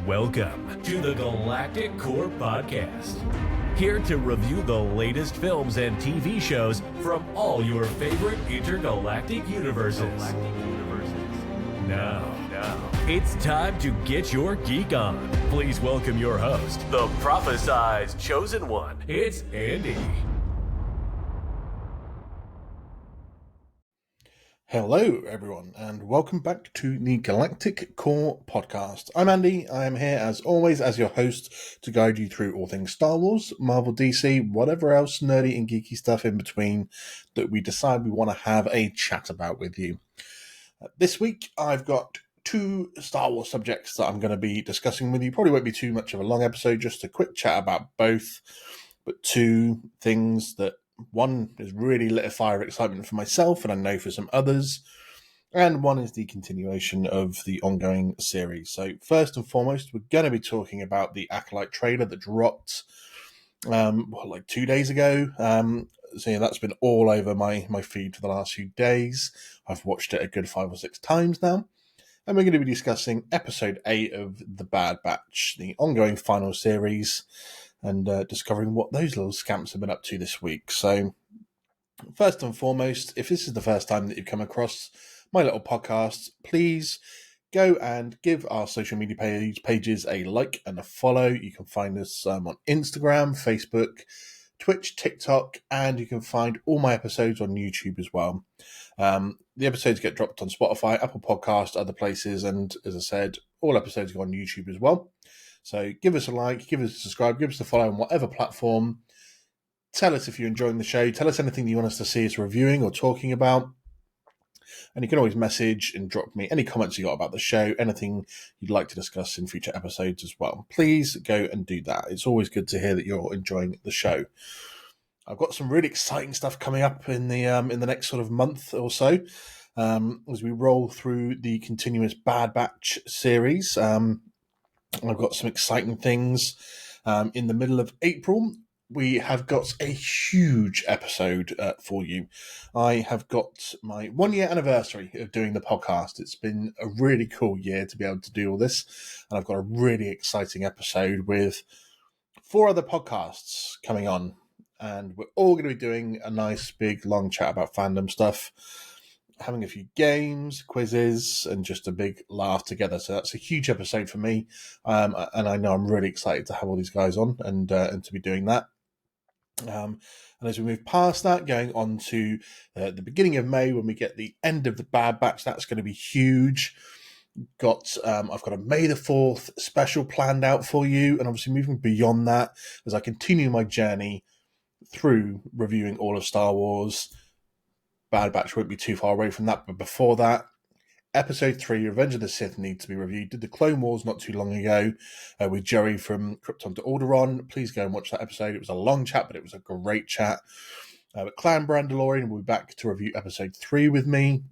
Welcome to the Galactic Core Podcast. Here to review the latest films and TV shows from all your favorite intergalactic universes. Now, it's time to get your geek on. Please welcome your host, the prophesized chosen one. It's Andy. Hello, everyone, and welcome back to the Galactic Core Podcast. I'm Andy. I am here, as always, as your host to guide you through all things Star Wars, Marvel, DC, whatever else nerdy and geeky stuff in between that we decide we want to have a chat about with you. This week, I've got two Star Wars subjects that I'm going to be discussing with you. Probably won't be too much of a long episode, just a quick chat about both, but two things that one is really lit a fire of excitement for myself, and I know for some others, and one is the continuation of the ongoing series. So first and foremost, we're going to be talking about the Acolyte trailer that dropped like 2 days ago. So yeah, that's been all over my feed for the last few days. I've watched it a good 5 or 6 times now. And we're going to be discussing episode 8 of The Bad Batch, the ongoing final series, and discovering what those little scamps have been up to this week. So, first and foremost, if this is the first time that you've come across my little podcast, please go and give our social media pages a like and a follow. You can find us on Instagram, Facebook, Twitch, TikTok, and you can find all my episodes on YouTube as well. The episodes get dropped on Spotify, Apple Podcasts, other places, and as I said, all episodes go on YouTube as well. So give us a like, give us a subscribe, give us a follow on whatever platform. Tell us if you're enjoying the show. Tell us anything you want us to see us reviewing or talking about. And you can always message and drop me any comments you got about the show, anything you'd like to discuss in future episodes as well. Please go and do that. It's always good to hear that you're enjoying the show. I've got some really exciting stuff coming up in the next sort of month or so as we roll through the continuous Bad Batch series. I've got some exciting things in the middle of April. We have got a huge episode for you. I have got my 1 year anniversary of doing the podcast. It's been a really cool year to be able to do all this. And I've got a really exciting episode with 4 other podcasts coming on. And we're all going to be doing a nice, big, long chat about fandom stuff, having a few games, quizzes, and just a big laugh together. So that's a huge episode for me. And I know I'm really excited to have all these guys on and to be doing that. And as we move past that, going on to the beginning of May, when we get the end of the Bad Batch, that's going to be huge. I've got a May the 4th special planned out for you, and obviously moving beyond that as I continue my journey through reviewing all of Star Wars. Bad Batch won't be too far away from that, but before that, Episode 3, Revenge of the Sith, needs to be reviewed. Did the Clone Wars not too long ago with Joey from Krypton to Alderaan. Please go and watch that episode. It was a long chat, but it was a great chat. But Clan Brandalorian will be back to review Episode 3 with me.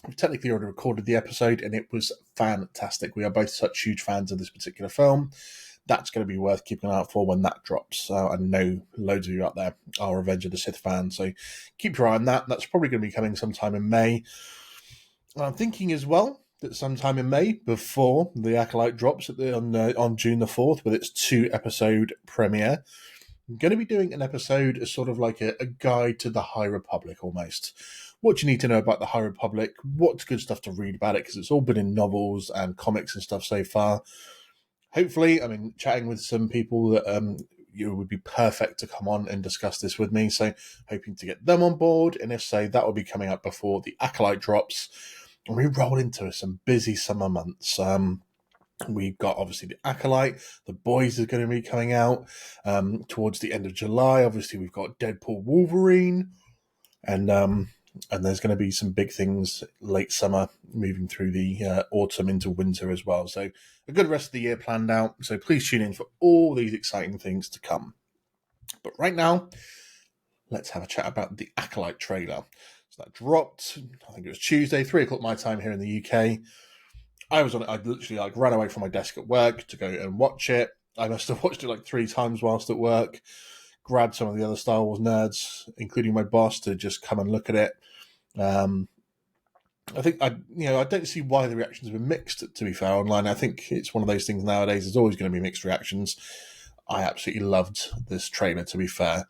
We've technically already recorded the episode, and it was fantastic. We are both such huge fans of this particular film. That's going to be worth keeping an eye out for when that drops. I know loads of you out there are Revenge of the Sith fans, so keep your eye on that. That's probably going to be coming sometime in May. And I'm thinking as well that sometime in May, before the Acolyte drops on June the 4th, with its 2-episode premiere, I'm going to be doing an episode as sort of like a guide to the High Republic almost. What you need to know about the High Republic, what's good stuff to read about it, because it's all been in novels and comics and stuff so far. Hopefully, I mean, chatting with some people that would be perfect to come on and discuss this with me. So hoping to get them on board. And if so, that will be coming up before the Acolyte drops. And we roll into some busy summer months. We've got obviously the Acolyte. The Boys are going to be coming out towards the end of July. Obviously, we've got Deadpool Wolverine. And there's going to be some big things late summer, moving through the autumn into winter as well. So a good rest of the year planned out. So please tune in for all these exciting things to come. But right now, let's have a chat about the Acolyte trailer. So that dropped, I think it was Tuesday, 3 o'clock my time here in the UK. I literally ran away from my desk at work to go and watch it. I must have watched it like 3 times whilst at work. Grabbed some of the other Star Wars nerds, including my boss, to just come and look at it. I think I don't see why the reactions were mixed. To be fair, online, I think it's one of those things nowadays. There's always going to be mixed reactions. I absolutely loved this trailer. To be fair,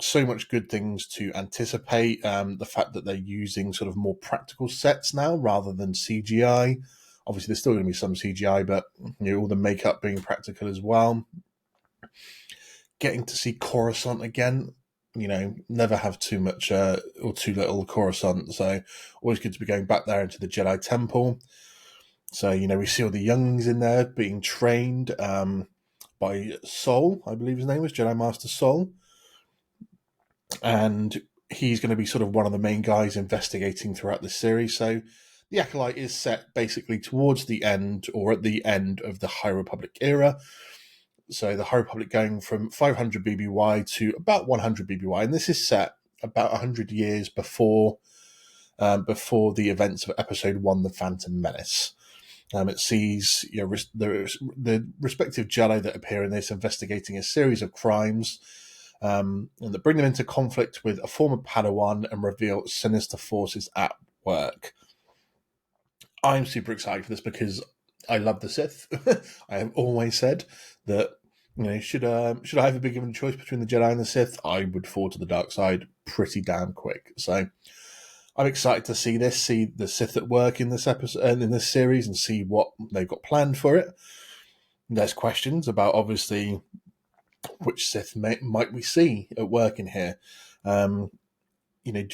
so much good things to anticipate. The fact that they're using sort of more practical sets now rather than CGI. Obviously, there's still going to be some CGI, but all the makeup being practical as well. Getting to see Coruscant again. Never have too much or too little Coruscant. So always good to be going back there into the Jedi Temple. So, we see all the youngs in there being trained by Sol, I believe his name was, Jedi Master Sol. And he's going to be sort of one of the main guys investigating throughout the series. So the Acolyte is set basically towards the end or at the end of the High Republic era. So the High Republic going from 500 BBY to about 100 BBY. And this is set about 100 years before the events of Episode 1, The Phantom Menace. It sees the respective Jedi that appear in this investigating a series of crimes and that bring them into conflict with a former Padawan and reveal sinister forces at work. I'm super excited for this because I love the Sith. I have always said that should I ever be given a choice between the Jedi and the Sith, I would fall to the dark side pretty damn quick. So I'm excited to see the Sith at work in this episode and in this series, and see what they've got planned for it. There's questions about obviously which Sith might we see at work in here. Do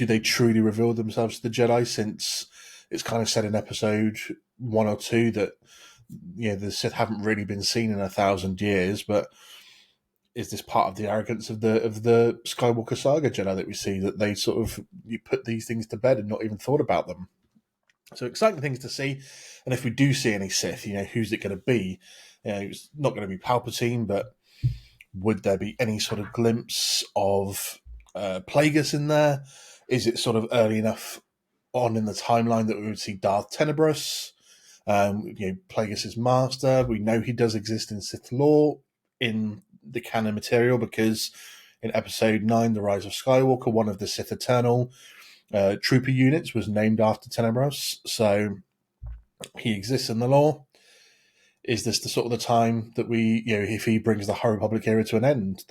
they truly reveal themselves to the Jedi, since it's kind of said in episode 1 or 2 that the Sith haven't really been seen in 1,000 years, but is this part of the arrogance of the Skywalker saga Jedi that we see, that they sort of you put these things to bed and not even thought about them? So exciting things to see. And if we do see any Sith, who's it going to be? It's not going to be Palpatine, but would there be any sort of glimpse of Plagueis in there? Is it sort of early enough on in the timeline that we would see Darth Tenebrous, Plagueis' master? We know he does exist in Sith lore in the canon material, because in Episode 9, The Rise of Skywalker, one of the Sith Eternal trooper units was named after Tenebrous, so he exists in the lore. Is this the sort of the time that we, if he brings the High Republic era to an end,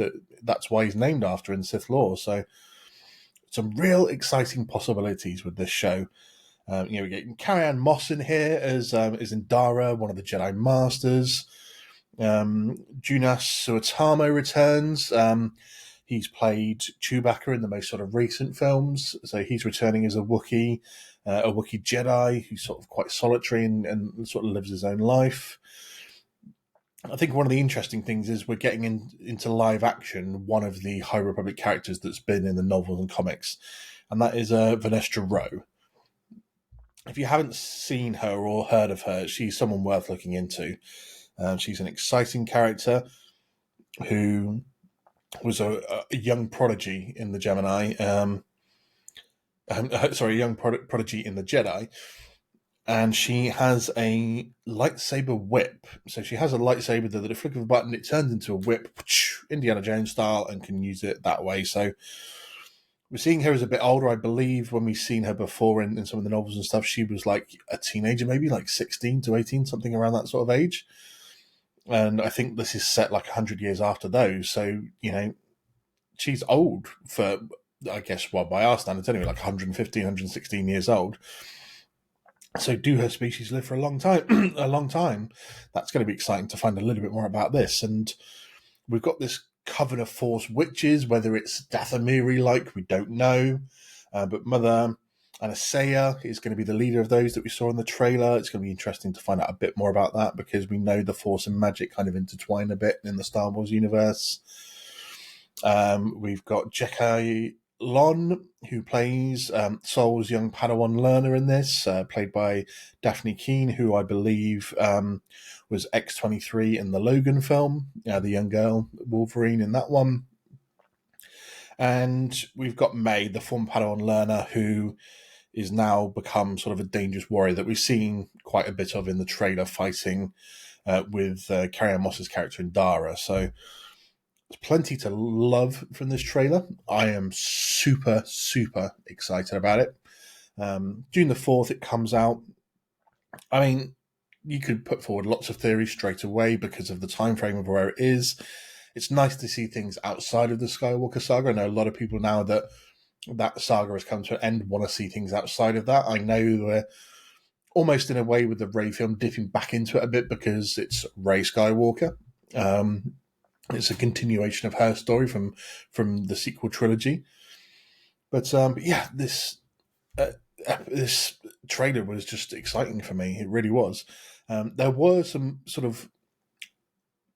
that's why he's named after in Sith lore? So some real exciting possibilities with this show. We're getting Carrie-Anne Moss in here as Indara, one of the Jedi Masters. Junas Suotamo returns. He's played Chewbacca in the most sort of recent films, so he's returning as a Wookiee Jedi who's sort of quite solitary and sort of lives his own life. I think one of the interesting things is we're getting into live action one of the High Republic characters that's been in the novels and comics, and that is Vanestra Rowe. If you haven't seen her or heard of her, she's someone worth looking into. She's an exciting character who was a young prodigy in the Gemini. A young prodigy in the Jedi. And she has a lightsaber whip. So she has a lightsaber that at the flick of a button, it turns into a whip, Indiana Jones style, and can use it that way. So we're seeing her as a bit older. I believe when we've seen her before in some of the novels and stuff, she was like a teenager, maybe like 16 to 18, something around that sort of age. And I think this is set like 100 years after those. So, she's old for, I guess, by our standards anyway, like 115, 116 years old. So do her species live for a long time? A long time. That's going to be exciting to find a little bit more about this. And we've got this coven of Force witches, whether it's Dathomiri-like, we don't know. But Mother Anastasia is going to be the leader of those that we saw in the trailer. It's going to be interesting to find out a bit more about that, because we know the Force and magic kind of intertwine a bit in the Star Wars universe. We've got Jekkai Lon, who plays Sol's young Padawan learner in this, played by Daphne Keane, who I believe was X-23 in the Logan film, the young girl Wolverine in that one. And we've got May, the former Padawan learner, who is now become sort of a dangerous warrior that we've seen quite a bit of in the trailer, fighting with Carrie-Anne Moss's character Indara. So there's plenty to love from this trailer. I am super, super excited about it. June the 4th, it comes out. I mean, you could put forward lots of theories straight away because of the time frame of where it is. It's nice to see things outside of the Skywalker saga. I know a lot of people now that saga has come to an end want to see things outside of that. I know we're almost in a way with the Rey film dipping back into it a bit because it's Rey Skywalker. It's a continuation of her story from the sequel trilogy. But yeah, this trailer was just exciting for me. It really was. There were some sort of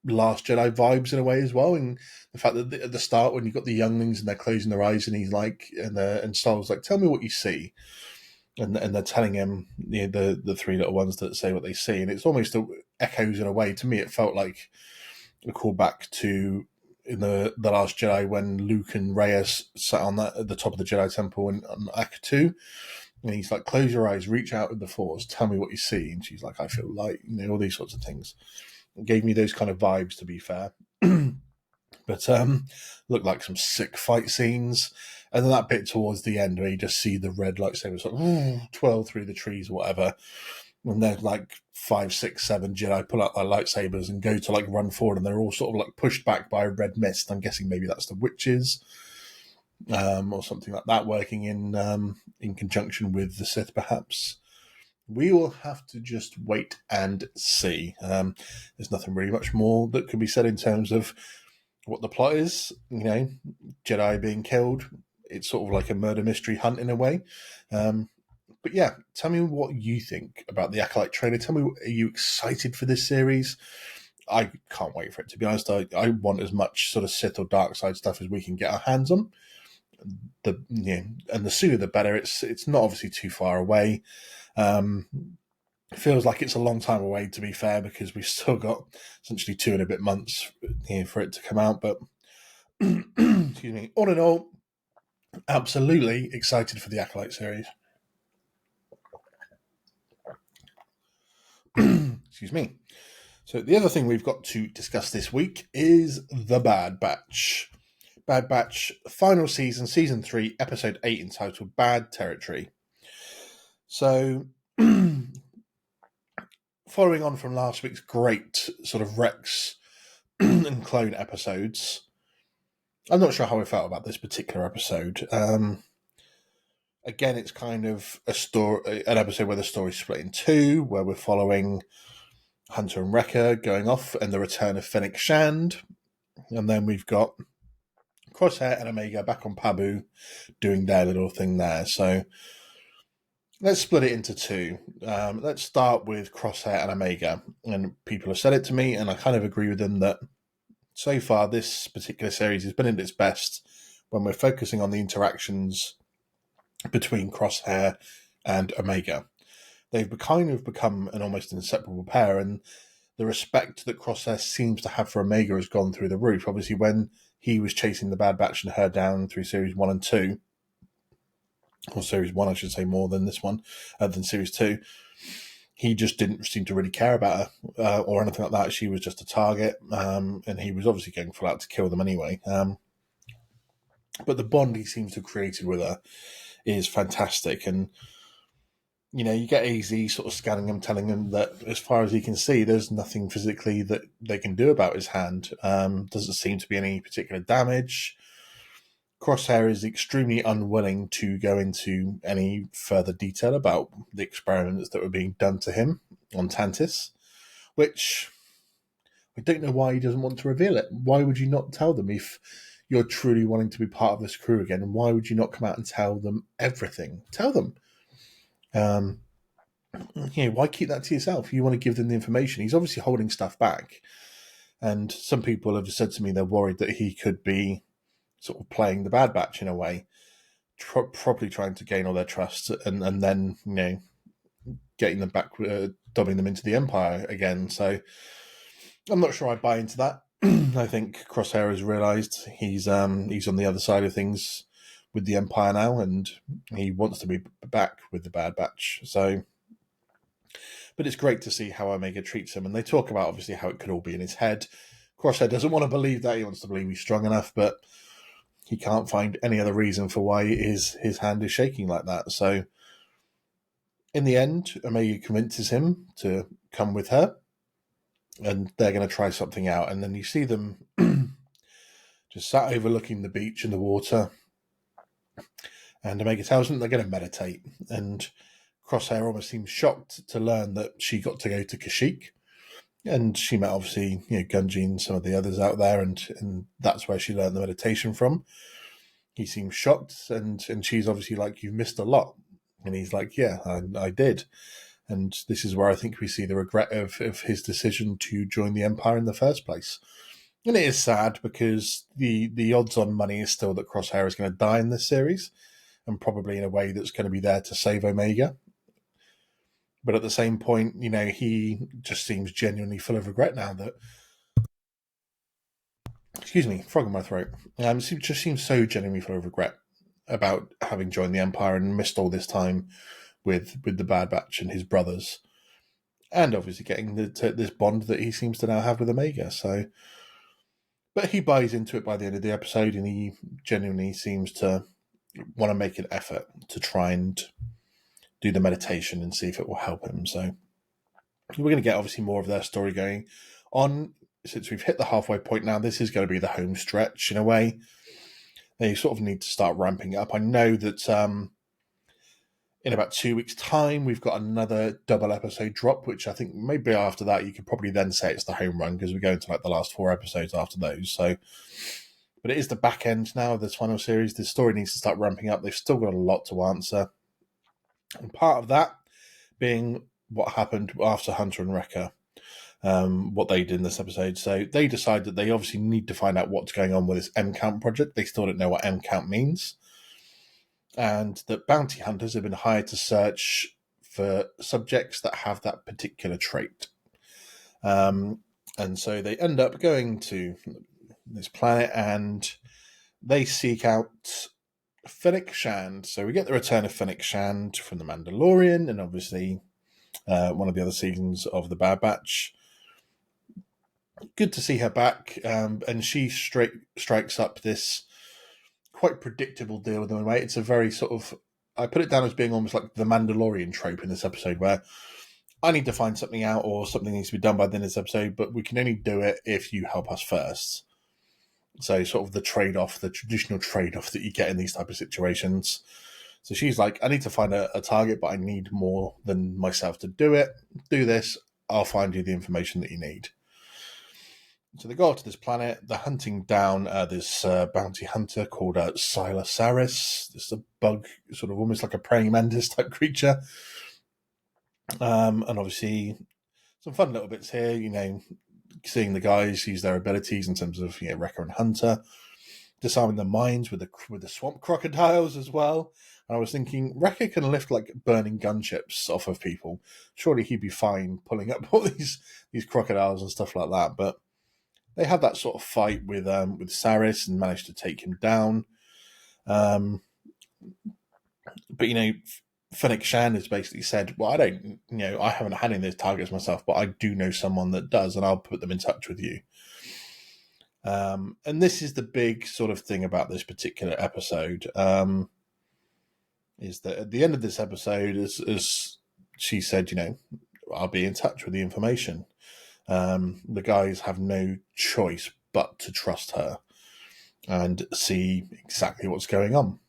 Last Jedi vibes in a way as well, and the fact that at the start when you got the younglings and they're closing their eyes and he's like, and Star Wars like, tell me what you see, and they're telling him, the three little ones that say what they see, and it's almost echoes in a way. To me, it felt like a callback to in the Last Jedi when Luke and Reyes sat on that at the top of the Jedi Temple on Act 2. And he's like, close your eyes, reach out with the Force, tell me what you see. And she's like, I feel light, all these sorts of things. It gave me those kind of vibes, to be fair. But looked like some sick fight scenes. And then that bit towards the end where you just see the red lightsabers sort of twirl through the trees or whatever. And they're like 5, 6, 7 Jedi pull out their lightsabers and go to like run forward, and they're all sort of like pushed back by a red mist. I'm guessing maybe that's the witches. Or something like that, working in conjunction with the Sith, perhaps. We will have to just wait and see. There's nothing really much more that can be said in terms of what the plot is. Jedi being killed. It's sort of like a murder mystery hunt in a way. But yeah, tell me what you think about the Acolyte trailer. Tell me, are you excited for this series? I can't wait for it, to be honest. I want as much sort of Sith or dark side stuff as we can get our hands on. And the sooner the better. It's not obviously too far away. It feels like it's a long time away, to be fair, because we've still got essentially 2 and a bit months for it to come out. But excuse me. All in all, absolutely excited for the Acolyte series. Excuse me. So the other thing we've got to discuss this week is The Bad Batch. Bad Batch, final season, season 3, episode 8, entitled Bad Territory. So, following on from last week's great sort of Rex and clone episodes, I'm not sure how I felt about this particular episode. Again, it's kind of an episode where the story's split in 2, where we're following Hunter and Wrecker going off and the return of Fennec Shand. And then we've got Crosshair and Omega back on Pabu doing their little thing there. So let's split it into 2. Let's start with Crosshair and Omega. And people have said it to me, and I kind of agree with them that so far this particular series has been at its best when we're focusing on the interactions between Crosshair and Omega. They've kind of become an almost inseparable pair, and the respect that Crosshair seems to have for Omega has gone through the roof. Obviously, when he was chasing the Bad Batch and her down through series 1 and 2, or series 1, I should say, more than this one, than series 2, he just didn't seem to really care about her or anything like that. She was just a target, and he was obviously going full out to kill them anyway. But the bond he seems to have created with her is fantastic, and you get AZ sort of scanning him, telling him that as far as he can see, there's nothing physically that they can do about his hand. Doesn't seem to be any particular damage. Crosshair is extremely unwilling to go into any further detail about the experiments that were being done to him on Tantis, which I don't know why he doesn't want to reveal it. Why would you not tell them if you're truly wanting to be part of this crew again? And why would you not come out and tell them everything? Tell them. Why keep that to yourself? You want to give them the information. He's obviously holding stuff back. And some people have said to me they're worried that he could be sort of playing the Bad Batch in a way, probably trying to gain all their trust and then, getting them back, dubbing them into the Empire again. So I'm not sure I buy into that. I think Crosshair has realised he's on the other side of things with the Empire now, and he wants to be back with the Bad Batch. So, but it's great to see how Omega treats him, and they talk about obviously how it could all be in his head. Crosshair doesn't want to believe that. He wants to believe he's strong enough, but he can't find any other reason for why his hand is shaking like that. So In the end, Omega convinces him to come with her, and they're going to try something out. And then you see them just sat overlooking the beach and the water, and Omega tells them they're going to meditate. And Crosshair almost seems shocked to learn that she got to go to Kashyyyk, and she met obviously Gunji and some of the others out there, and that's where she learned the meditation from. He seems shocked, and she's obviously like, "You've missed a lot," and he's like, "Yeah, I did." And this is where I think we see the regret of his decision to join the Empire in the first place. And it is sad because the odds on money is still that Crosshair is going to die in this series, and probably in a way that's going to be there to save Omega. But at the same point, he just seems genuinely full of regret now that, excuse me, frog in my throat. It just seems so genuinely full of regret about having joined the Empire and missed all this time with the Bad Batch and his brothers, and obviously getting this bond that he seems to now have with Omega. So, but he buys into it by the end of the episode, and he genuinely seems to want to make an effort to try and do the meditation and see if it will help him. So we're going to get obviously more of their story going on. Since we've hit the halfway point now, this is going to be the home stretch in a way. They sort of need to start ramping up. I know that in about 2 weeks' time, we've got another double episode drop, which I think maybe after that you could probably then say it's the home run, because we go into like the last 4 episodes after those. So, but it is the back end now of this final series. The story needs to start ramping up. They've still got a lot to answer, and part of that being what happened after Hunter and Wrecker, what they did in this episode. So they decide that they obviously need to find out what's going on with this M-Count project. They still don't know what M-Count means. And that bounty hunters have been hired to search for subjects that have that particular trait. And so they end up going to this planet and they seek out Fennec Shand. So we get the return of Fennec Shand from The Mandalorian, and obviously one of the other seasons of The Bad Batch. Good to see her back, and she strikes up this quite predictable deal with them. Right? It's a very sort of, I put it down as being almost like the Mandalorian trope in this episode, where I need to find something out or something needs to be done by the end of this episode, but we can only do it if you help us first. So sort of the trade-off, the traditional trade-off that you get in these type of situations. So she's like, I need to find a target, but I need more than myself to do it. Do this, I'll find you the information that you need. So they go out to this planet. They're hunting down this bounty hunter called Silasaris. This is a bug, sort of almost like a praying mantis type creature. And obviously some fun little bits here, seeing the guys use their abilities in terms of Wrecker and Hunter, disarming the mines with the swamp crocodiles as well. And I was thinking, Wrecker can lift like burning gunships off of people. Surely he'd be fine pulling up all these crocodiles and stuff like that. But they have that sort of fight with Saris and manage to take him down. But Fennec Shand has basically said, well, I haven't had any of those targets myself, but I do know someone that does, and I'll put them in touch with you. And this is the big sort of thing about this particular episode, is that at the end of this episode, as she said, I'll be in touch with the information. The guys have no choice but to trust her and see exactly what's going on.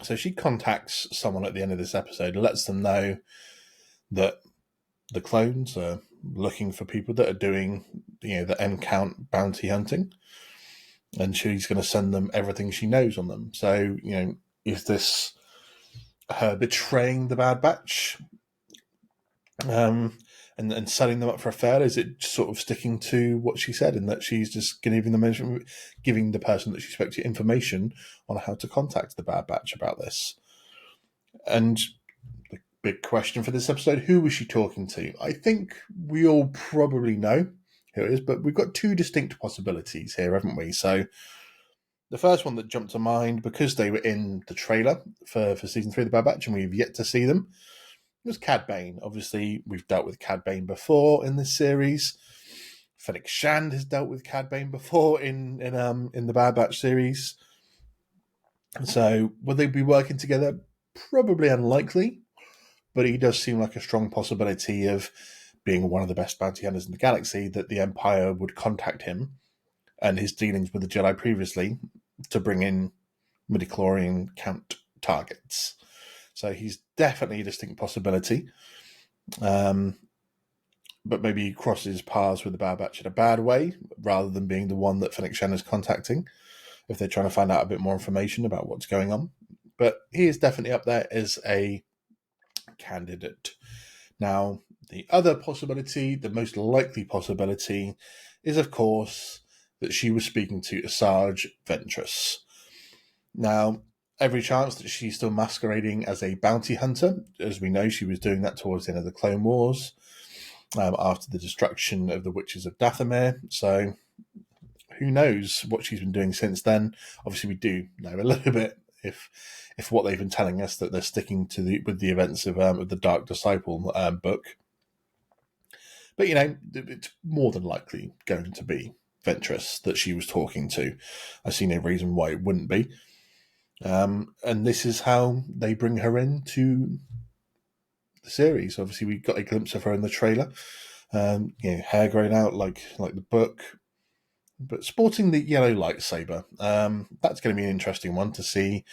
So she contacts someone at the end of this episode, lets them know that the clones are looking for people that are doing, the M-Count bounty hunting, and she's going to send them everything she knows on them. So, is this her betraying the Bad Batch? And setting them up for a fail? Is it sort of sticking to what she said, in that she's just giving the person that she spoke to information on how to contact the Bad Batch about this? And the big question for this episode, who was she talking to? I think we all probably know who it is, but we've got 2 distinct possibilities here, haven't we? So the first one that jumped to mind, because they were in the trailer for season 3 of the Bad Batch and we've yet to see them, it was Cad Bane. Obviously, we've dealt with Cad Bane before in this series. Fennec Shand has dealt with Cad Bane before in the Bad Batch series. So, will they be working together? Probably unlikely. but he does seem like a strong possibility of being one of the best bounty hunters in the galaxy, that the Empire would contact him and his dealings with the Jedi previously to bring in midichlorian count targets. So he's definitely a distinct possibility. But maybe he crosses paths with the Bad Batch in a bad way, rather than being the one that Fennec Shen is contacting, if they're trying to find out a bit more information about what's going on. But he is definitely up there as a candidate. Now, the other possibility, the most likely possibility, is, of course, that she was speaking to Asajj Ventress. Now, every chance that she's still masquerading as a bounty hunter. As we know, she was doing that towards the end of the Clone Wars, after the destruction of the Witches of Dathomir. So, who knows what she's been doing since then? Obviously, we do know a little bit, if what they've been telling us, that they're sticking to with the events of the Dark Disciple book. But, it's more than likely going to be Ventress that she was talking to. I see no reason why it wouldn't be. And this is how they bring her into the series. Obviously, we got a glimpse of her in the trailer. Hair growing out like the book, but sporting the yellow lightsaber. That's going to be an interesting one to see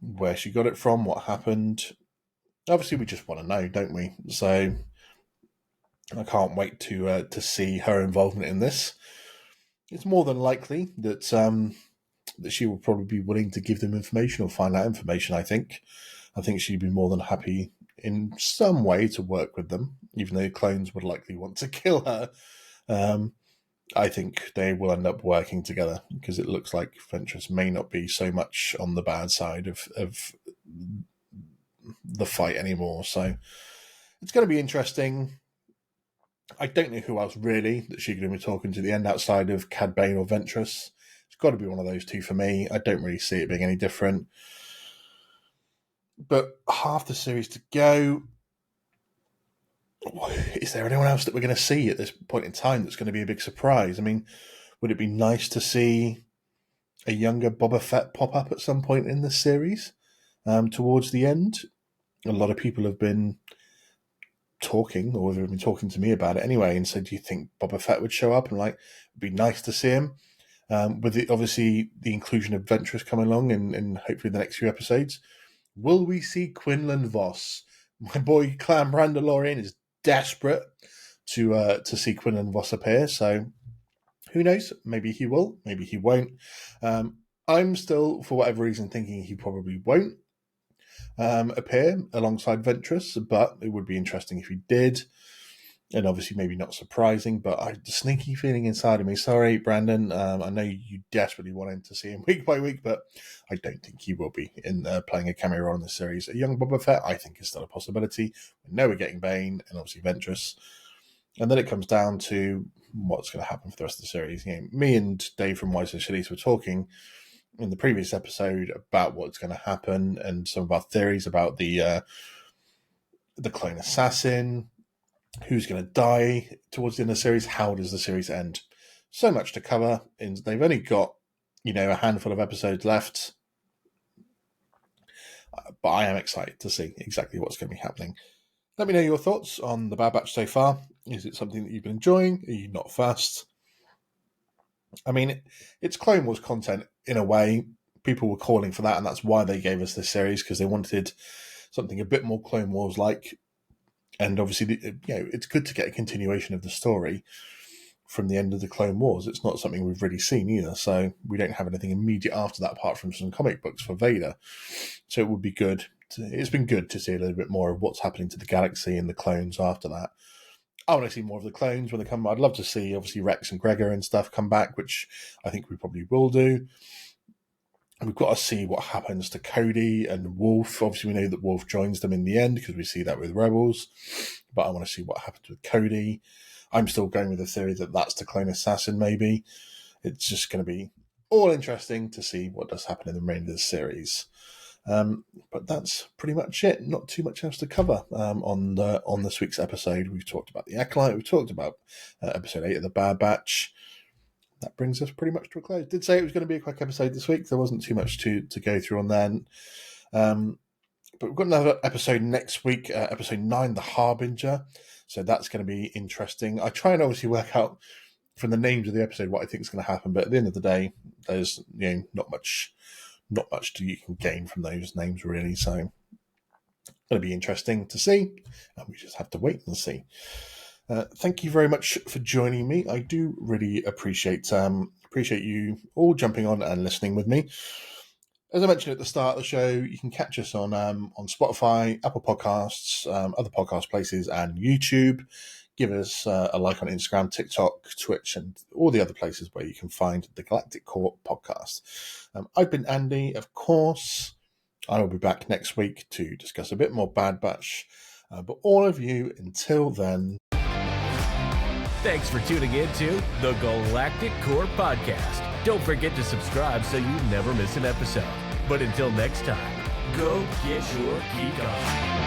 where she got it from, what happened. Obviously, we just want to know, don't we? So I can't wait to see her involvement in this. It's more than likely that she will probably be willing to give them information or find out information. I think she'd be more than happy in some way to work with them, even though clones would likely want to kill her. I think they will end up working together, because it looks like Ventress may not be so much on the bad side of the fight anymore. So it's going to be interesting. I don't know who else really that she's going to be talking to at the end outside of Cad Bane or Ventress. It's got to be one of those two for me. I don't really see it being any different. But half the series to go. Is there anyone else that we're going to see at this point in time that's going to be a big surprise? I mean, would it be nice to see a younger Boba Fett pop up at some point in this series towards the end? A lot of people have been talking, or have been talking to me about it anyway, and said, do you think Boba Fett would show up? And it'd be nice to see him. With obviously the inclusion of Ventress coming along in hopefully the next few episodes. Will we see Quinlan Vos? My boy Clan Brandalorian is desperate to see Quinlan Vos appear, so who knows? Maybe he will, maybe he won't. I'm still, for whatever reason, thinking he probably won't appear alongside Ventress, but it would be interesting if he did. And obviously maybe not surprising, but I the sneaky feeling inside of me. Sorry, Brandon. I know you desperately wanted to see him week by week, but I don't think he will be in playing a cameo role in the series. A young Boba Fett, I think, is still a possibility. We know we're getting Bane and obviously Ventress. And then it comes down to what's going to happen for the rest of the series. Me and Dave from Wise and Shadis were talking in the previous episode about what's going to happen and some of our theories about the clone assassin. Who's going to die towards the end of the series? How does the series end? So much to cover. And they've only got, a handful of episodes left. But I am excited to see exactly what's going to be happening. Let me know your thoughts on the Bad Batch so far. Is it something that you've been enjoying? Are you not fussed? I mean, it's Clone Wars content in a way. People were calling for that, and that's why they gave us this series, because they wanted something a bit more Clone Wars-like. And obviously, it's good to get a continuation of the story from the end of the Clone Wars. It's not something we've really seen either, so we don't have anything immediate after that apart from some comic books for Vader. So it would be good. It's been good to see a little bit more of what's happening to the galaxy and the clones after that. I want to see more of the clones when they come. I'd love to see, obviously, Rex and Gregor and stuff come back, which I think we probably will do. We've got to see what happens to Cody and Wolf. Obviously, we know that Wolf joins them in the end because we see that with Rebels. But I want to see what happens with Cody. I'm still going with the theory that that's the clone assassin, maybe. It's just going to be all interesting to see what does happen in the remainder of the series. But that's pretty much it. Not too much else to cover on this week's episode. We've talked about The Acolyte. We've talked about episode 8 of The Bad Batch. That brings us pretty much to a close. Did say it was going to be a quick episode this week. There wasn't too much to go through on that. But we've got another episode next week, episode 9, The Harbinger. So that's going to be interesting. I try and obviously work out from the names of the episode what I think is going to happen, but at the end of the day, there's not much you can gain from those names really. So it's going to be interesting to see, and we just have to wait and see. Thank you very much for joining me. I do really appreciate you all jumping on and listening with me. As I mentioned at the start of the show, you can catch us on Spotify, Apple Podcasts, other podcast places, and YouTube. Give us a like on Instagram, TikTok, Twitch, and all the other places where you can find the Galactic Core podcast. I've been Andy, of course. I will be back next week to discuss a bit more Bad Batch. But all of you, until then... Thanks for tuning in to the Galactic Core Podcast. Don't forget to subscribe so you never miss an episode. But until next time, go get your geek on.